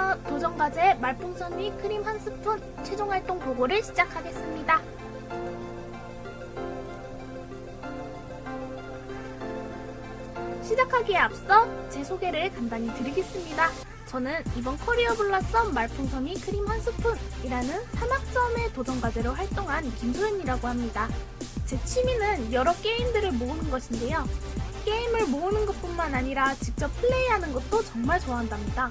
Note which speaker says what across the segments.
Speaker 1: 그러면 도전과제 말풍선 위 크림 한 스푼 최종 활동 보고를 시작하겠습니다. 시작하기에 앞서 제 소개를 간단히 드리겠습니다. 저는 이번 커리어 블라썸 말풍선 위 크림 한 스푼이라는 3학점의 도전과제로 활동한 김소연이라고 합니다. 제 취미는 여러 게임들을 모으는 것인데요. 게임을 모으는 것뿐만 아니라 직접 플레이하는 것도 정말 좋아한답니다.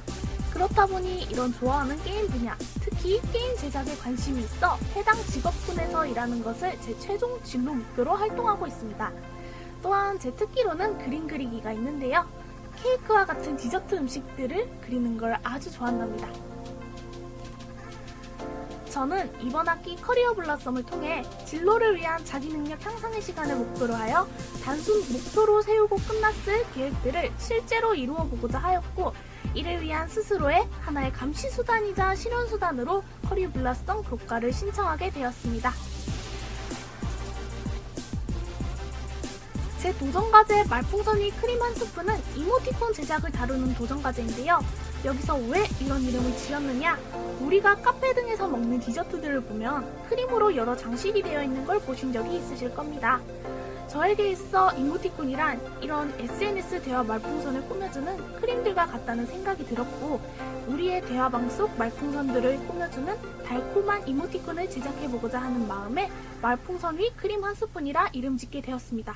Speaker 1: 그렇다 보니 이런 좋아하는 게임 분야, 특히 게임 제작에 관심이 있어 해당 직업군에서 일하는 것을 제 최종 진로 목표로 활동하고 있습니다. 또한 제 특기로는 그림 그리기가 있는데요. 케이크와 같은 디저트 음식들을 그리는 걸 아주 좋아한답니다. 저는 이번 학기 커리어 블라썸을 통해 진로를 위한 자기 능력 향상의 시간을 목표로 하여 단순 목표로 세우고 끝났을 계획들을 실제로 이루어 보고자 하였고, 이를 위한 스스로의 하나의 감시 수단이자 실현 수단으로 커리어 블라썸 교과를 신청하게 되었습니다. 제 도전과제 말풍선 위 크림 한 스푼은 이모티콘 제작을 다루는 도전과제인데요. 여기서 왜 이런 이름을 지었느냐? 우리가 카페 등에서 먹는 디저트들을 보면 크림으로 여러 장식이 되어 있는 걸 보신 적이 있으실 겁니다. 저에게 있어 이모티콘이란 이런 SNS 대화 말풍선을 꾸며주는 크림들과 같다는 생각이 들었고, 우리의 대화방 속 말풍선들을 꾸며주는 달콤한 이모티콘을 제작해보고자 하는 마음에 말풍선 위 크림 한 스푼이라 이름 짓게 되었습니다.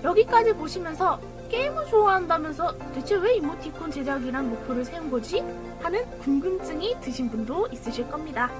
Speaker 1: 여기까지 보시면서 게임을 좋아한다면서 대체 왜 이모티콘 제작이란 목표를 세운 거지? 하는 궁금증이 드신 분도 있으실 겁니다.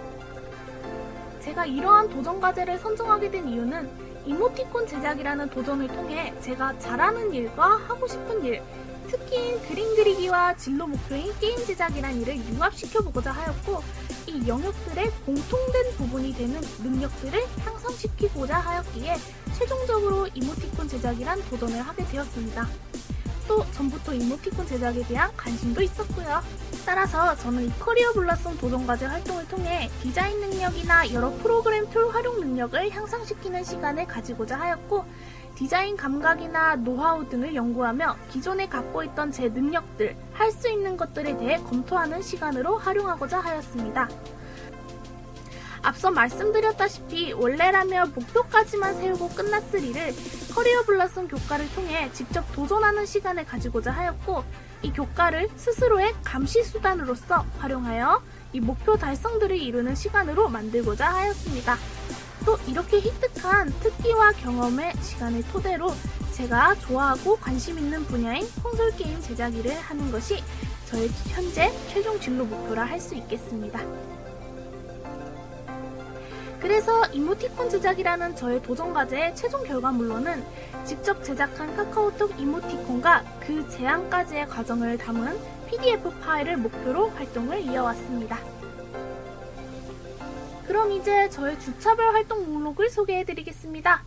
Speaker 1: 제가 이러한 도전과제를 선정하게 된 이유는 이모티콘 제작이라는 도전을 통해 제가 잘하는 일과 하고 싶은 일, 특기인 그림 그리기와 진로 목표인 게임 제작이란 일을 융합시켜보고자 하였고, 이 영역들의 공통된 부분이 되는 능력들을 향상시키고자 하였기에 최종적으로 이모티콘 제작이란 도전을 하게 되었습니다. 또 전부터 이모티콘 제작에 대한 관심도 있었고요. 따라서 저는 이 커리어 블라썸 도전과제 활동을 통해 디자인 능력이나 여러 프로그램 툴 활용 능력을 향상시키는 시간을 가지고자 하였고, 디자인 감각이나 노하우 등을 연구하며 기존에 갖고 있던 제 능력들, 할 수 있는 것들에 대해 검토하는 시간으로 활용하고자 하였습니다. 앞서 말씀드렸다시피 원래라면 목표까지만 세우고 끝났을 일을 커리어 블라썸 교과를 통해 직접 도전하는 시간을 가지고자 하였고, 이 교과를 스스로의 감시 수단으로서 활용하여 이 목표 달성들을 이루는 시간으로 만들고자 하였습니다. 또 이렇게 획득한 특기와 경험의 시간을 토대로 제가 좋아하고 관심 있는 분야인 콘솔 게임 제작 일을 하는 것이 저의 현재 최종 진로 목표라 할 수 있겠습니다. 그래서 이모티콘 제작이라는 저의 도전과제의 최종 결과물로는 직접 제작한 카카오톡 이모티콘과 그 제안까지의 과정을 담은 PDF 파일을 목표로 활동을 이어왔습니다. 그럼 이제 저의 주차별 활동 목록을 소개해드리겠습니다.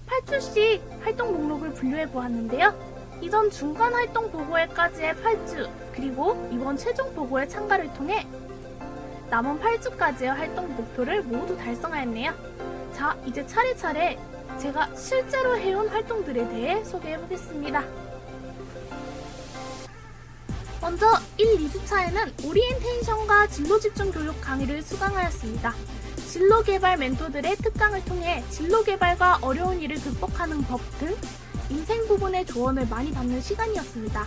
Speaker 1: 8주씩 활동 목록을 분류해보았는데요. 이전 중간 활동 보고회까지의 8주, 그리고 이번 최종 보고회 참가를 통해 남은 8주까지의 활동 목표를 모두 달성하였네요. 자, 이제 차례차례 제가 실제로 해온 활동들에 대해 소개해보겠습니다. 먼저 1, 2주차에는 오리엔테이션과 진로 집중 교육 강의를 수강하였습니다. 진로 개발 멘토들의 특강을 통해 진로 개발과 어려운 일을 극복하는 법 등 인생 부분의 조언을 많이 받는 시간이었습니다.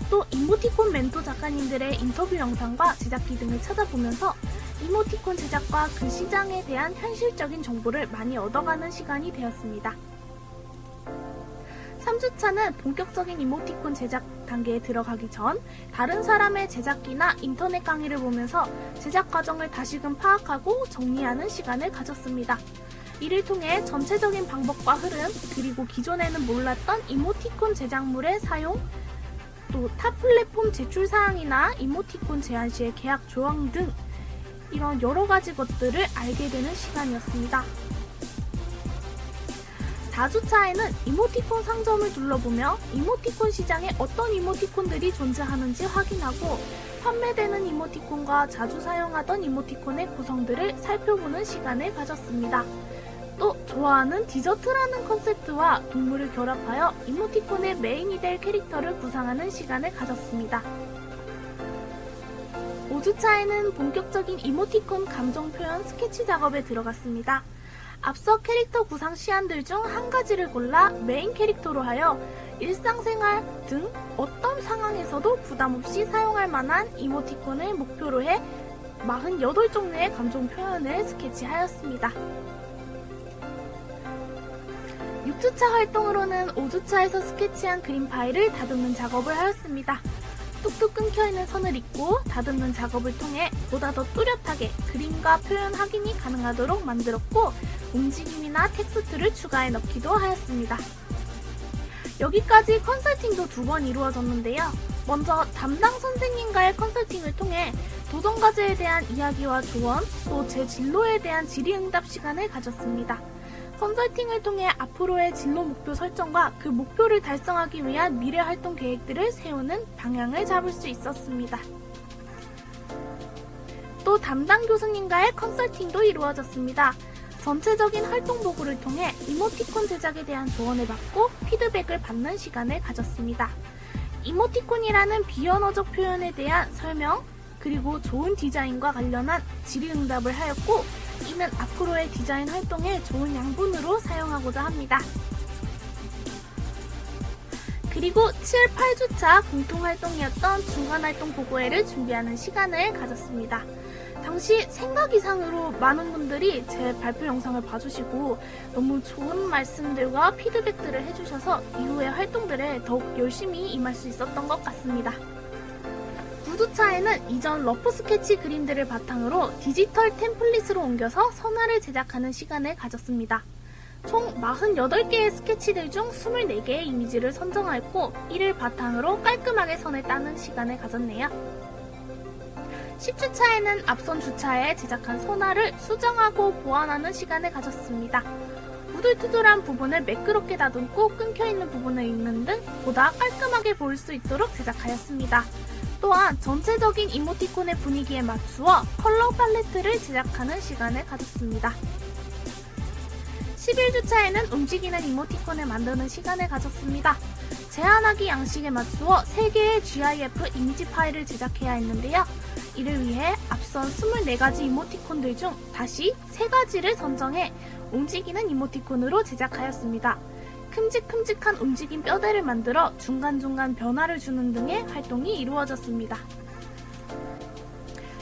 Speaker 1: 또 이모티콘 멘토 작가님들의 인터뷰 영상과 제작기 등을 찾아보면서 이모티콘 제작과 그 시장에 대한 현실적인 정보를 많이 얻어가는 시간이 되었습니다. 3주차는 본격적인 이모티콘 제작 단계에 들어가기 전 다른 사람의 제작기나 인터넷 강의를 보면서 제작 과정을 다시금 파악하고 정리하는 시간을 가졌습니다. 이를 통해 전체적인 방법과 흐름, 그리고 기존에는 몰랐던 이모티콘 제작물의 사용, 또 타 플랫폼 제출 사항이나 이모티콘 제한 시의 계약 조항 등 이런 여러 가지 것들을 알게 되는 시간이었습니다. 4주차에는 이모티콘 상점을 둘러보며 이모티콘 시장에 어떤 이모티콘들이 존재하는지 확인하고 판매되는 이모티콘과 자주 사용하던 이모티콘의 구성들을 살펴보는 시간을 가졌습니다. 또 좋아하는 디저트라는 컨셉트와 동물을 결합하여 이모티콘의 메인이 될 캐릭터를 구상하는 시간을 가졌습니다. 5주차에는 본격적인 이모티콘 감정 표현 스케치 작업에 들어갔습니다. 앞서 캐릭터 구상 시안들 중 한 가지를 골라 메인 캐릭터로 하여 일상생활 등 어떤 상황에서도 부담없이 사용할 만한 이모티콘을 목표로 해 48종류의 감정 표현을 스케치하였습니다. 6주차 활동으로는 5주차에서 스케치한 그림 파일을 다듬는 작업을 하였습니다. 뚝뚝 끊겨있는 선을 잇고 다듬는 작업을 통해 보다 더 뚜렷하게 그림과 표현 확인이 가능하도록 만들었고 움직임이나 텍스트를 추가해 넣기도 하였습니다. 여기까지 컨설팅도 2번 이루어졌는데요. 먼저 담당 선생님과의 컨설팅을 통해 도전과제에 대한 이야기와 조언, 또 제 진로에 대한 질의응답 시간을 가졌습니다. 컨설팅을 통해 앞으로의 진로 목표 설정과 그 목표를 달성하기 위한 미래 활동 계획들을 세우는 방향을 잡을 수 있었습니다. 또 담당 교수님과의 컨설팅도 이루어졌습니다. 전체적인 활동 보고를 통해 이모티콘 제작에 대한 조언을 받고 피드백을 받는 시간을 가졌습니다. 이모티콘이라는 비언어적 표현에 대한 설명, 그리고 좋은 디자인과 관련한 질의응답을 하였고 이는 앞으로의 디자인 활동에 좋은 양분으로 사용하고자 합니다. 그리고 7, 8주차 공통활동이었던 중간활동 보고회를 준비하는 시간을 가졌습니다. 당시 생각 이상으로 많은 분들이 제 발표 영상을 봐주시고 너무 좋은 말씀들과 피드백들을 해주셔서 이후의 활동들에 더욱 열심히 임할 수 있었던 것 같습니다. 9주차에는 이전 러프 스케치 그림들을 바탕으로 디지털 템플릿으로 옮겨서 선화를 제작하는 시간을 가졌습니다. 총 48개의 스케치들 중 24개의 이미지를 선정하였고 이를 바탕으로 깔끔하게 선을 따는 시간을 가졌네요. 10주차에는 앞선 주차에 제작한 선화를 수정하고 보완하는 시간을 가졌습니다. 우둘투둘한 부분을 매끄럽게 다듬고 끊겨있는 부분을 잇는 등 보다 깔끔하게 보일 수 있도록 제작하였습니다. 또한 전체적인 이모티콘의 분위기에 맞추어 컬러 팔레트를 제작하는 시간을 가졌습니다. 11주차에는 움직이는 이모티콘을 만드는 시간을 가졌습니다. 제한하기 양식에 맞추어 3개의 GIF 이미지 파일을 제작해야 했는데요. 이를 위해 앞선 24가지 이모티콘들 중 다시 3가지를 선정해 움직이는 이모티콘으로 제작하였습니다. 큼직큼직한 움직임 뼈대를 만들어 중간중간 변화를 주는 등의 활동이 이루어졌습니다.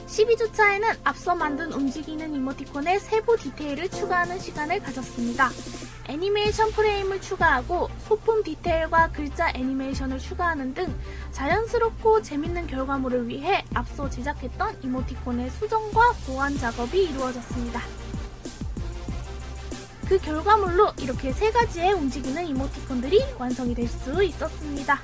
Speaker 1: 12주차에는 앞서 만든 움직이는 이모티콘의 세부 디테일을 추가하는 시간을 가졌습니다. 애니메이션 프레임을 추가하고 소품 디테일과 글자 애니메이션을 추가하는 등 자연스럽고 재밌는 결과물을 위해 앞서 제작했던 이모티콘의 수정과 보완 작업이 이루어졌습니다. 그 결과물로 이렇게 3가지의 움직이는 이모티콘들이 완성이 될 수 있었습니다.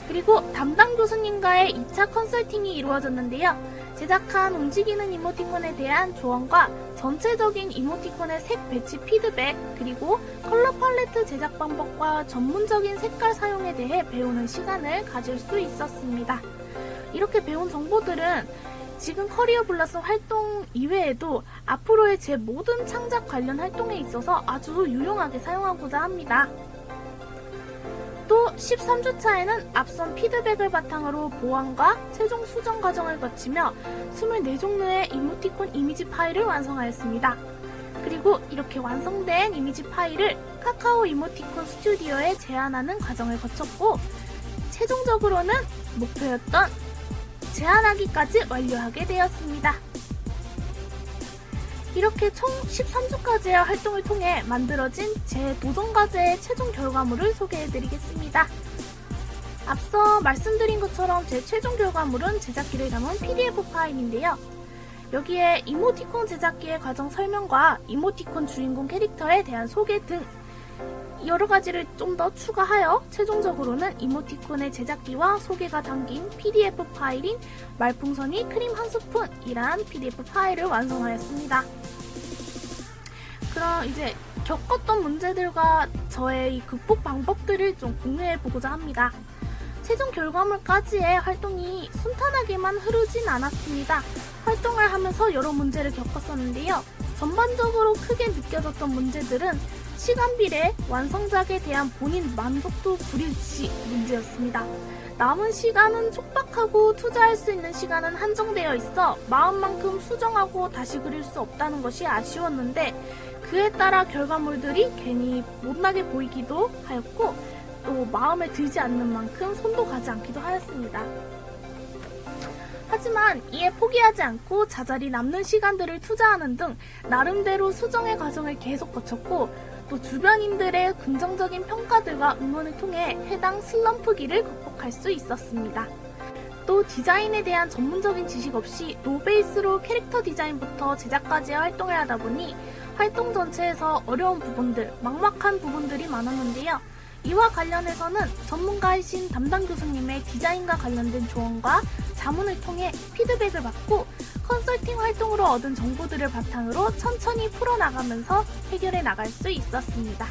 Speaker 1: 그리고 담당 교수님과의 2차 컨설팅이 이루어졌는데요. 제작한 움직이는 이모티콘에 대한 조언과 전체적인 이모티콘의 색 배치 피드백, 그리고 컬러 팔레트 제작 방법과 전문적인 색깔 사용에 대해 배우는 시간을 가질 수 있었습니다. 이렇게 배운 정보들은 지금 커리어 블라썸 활동 이외에도 앞으로의 제 모든 창작 관련 활동에 있어서 아주 유용하게 사용하고자 합니다. 또 13주차에는 앞선 피드백을 바탕으로 보완과 최종 수정 과정을 거치며 24종류의 이모티콘 이미지 파일을 완성하였습니다. 그리고 이렇게 완성된 이미지 파일을 카카오 이모티콘 스튜디오에 제안하는 과정을 거쳤고 최종적으로는 목표였던 제안하기까지 완료하게 되었습니다. 이렇게 총 13주까지의 활동을 통해 만들어진 제 도전과제의 최종 결과물을 소개해드리겠습니다. 앞서 말씀드린 것처럼 제 최종 결과물은 제작기를 담은 PDF 파일인데요. 여기에 이모티콘 제작기의 과정 설명과 이모티콘 주인공 캐릭터에 대한 소개 등 여러가지를 좀 더 추가하여 최종적으로는 이모티콘의 제작기와 소개가 담긴 PDF 파일인 말풍선이 크림 한 스푼이란 PDF 파일을 완성하였습니다. 그럼 이제 겪었던 문제들과 저의 이 극복 방법들을 좀 공유해 보고자 합니다. 최종 결과물까지의 활동이 순탄하게만 흐르진 않았습니다. 활동을 하면서 여러 문제를 겪었었는데요. 전반적으로 크게 느껴졌던 문제들은 시간 비례, 완성작에 대한 본인 만족도 불일치 문제였습니다. 남은 시간은 촉박하고 투자할 수 있는 시간은 한정되어 있어 마음만큼 수정하고 다시 그릴 수 없다는 것이 아쉬웠는데 그에 따라 결과물들이 괜히 못나게 보이기도 하였고 또 마음에 들지 않는 만큼 손도 가지 않기도 하였습니다. 하지만 이에 포기하지 않고 자잘히 남는 시간들을 투자하는 등 나름대로 수정의 과정을 계속 거쳤고 또 주변인들의 긍정적인 평가들과 응원을 통해 해당 슬럼프기를 극복할 수 있었습니다. 또 디자인에 대한 전문적인 지식 없이 노베이스로 캐릭터 디자인부터 제작까지의 활동을 하다 보니 활동 전체에서 어려운 부분들, 막막한 부분들이 많았는데요. 이와 관련해서는 전문가이신 담당 교수님의 디자인과 관련된 조언과 자문을 통해 피드백을 받고 컨설팅 활동으로 얻은 정보들을 바탕으로 천천히 풀어나가면서 해결해 나갈 수 있었습니다.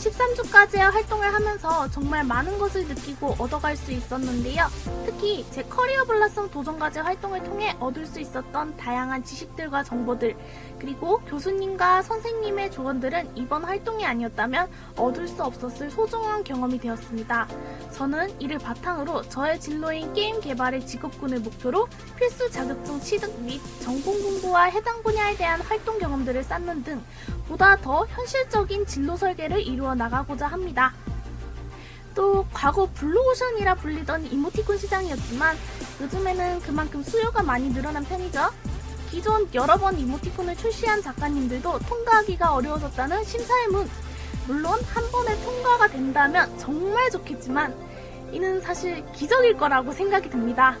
Speaker 1: 13주까지의 활동을 하면서 정말 많은 것을 느끼고 얻어갈 수 있었는데요. 특히 제 커리어 블라썸 도전과제 활동을 통해 얻을 수 있었던 다양한 지식들과 정보들, 그리고 교수님과 선생님의 조언들은 이번 활동이 아니었다면 얻을 수 없었을 소중한 경험이 되었습니다. 저는 이를 바탕으로 저의 진로인 게임 개발의 직업군을 목표로 필수 자격증 취득 및 전공 공부와 해당 분야에 대한 활동 경험들을 쌓는 등 보다 더 현실적인 진로 설계를 이루어 나가고자 합니다. 또 과거 블루오션이라 불리던 이모티콘 시장이었지만 요즘에는 그만큼 수요가 많이 늘어난 편이죠. 기존 여러 번 이모티콘을 출시한 작가님들도 통과하기가 어려워졌다는 심사의 문. 물론 한 번에 통과가 된다면 정말 좋겠지만 이는 사실 기적일 거라고 생각이 듭니다.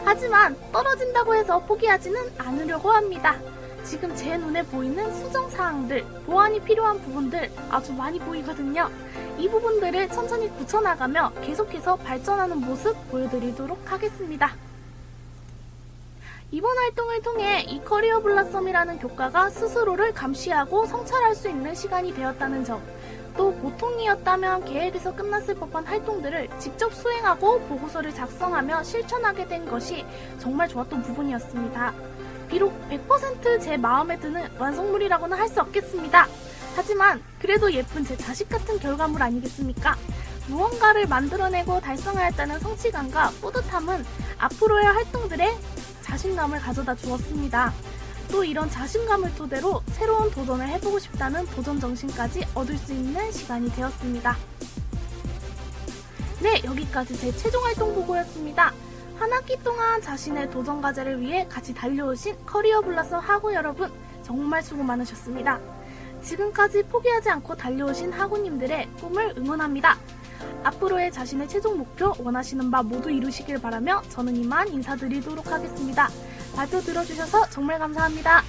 Speaker 1: 하지만 떨어진다고 해서 포기하지는 않으려고 합니다. 지금 제 눈에 보이는 수정사항들, 보완이 필요한 부분들 아주 많이 보이거든요. 이 부분들을 천천히 고쳐나가며 계속해서 발전하는 모습 보여드리도록 하겠습니다. 이번 활동을 통해 이 커리어 블라썸이라는 교과가 스스로를 감시하고 성찰할 수 있는 시간이 되었다는 점, 또 보통이었다면 계획에서 끝났을 법한 활동들을 직접 수행하고 보고서를 작성하며 실천하게 된 것이 정말 좋았던 부분이었습니다. 비록 100% 제 마음에 드는 완성물이라고는 할 수 없겠습니다. 하지만 그래도 예쁜 제 자식 같은 결과물 아니겠습니까? 무언가를 만들어내고 달성하였다는 성취감과 뿌듯함은 앞으로의 활동들에 자신감을 가져다 주었습니다. 또 이런 자신감을 토대로 새로운 도전을 해보고 싶다는 도전 정신까지 얻을 수 있는 시간이 되었습니다. 네, 여기까지 제 최종 활동 보고였습니다. 한 학기 동안 자신의 도전 과제를 위해 같이 달려오신 커리어 블라썸 학우 여러분, 정말 수고 많으셨습니다. 지금까지 포기하지 않고 달려오신 학우님들의 꿈을 응원합니다. 앞으로의 자신의 최종 목표 원하시는 바 모두 이루시길 바라며 저는 이만 인사드리도록 하겠습니다. 발표 들어주셔서 정말 감사합니다.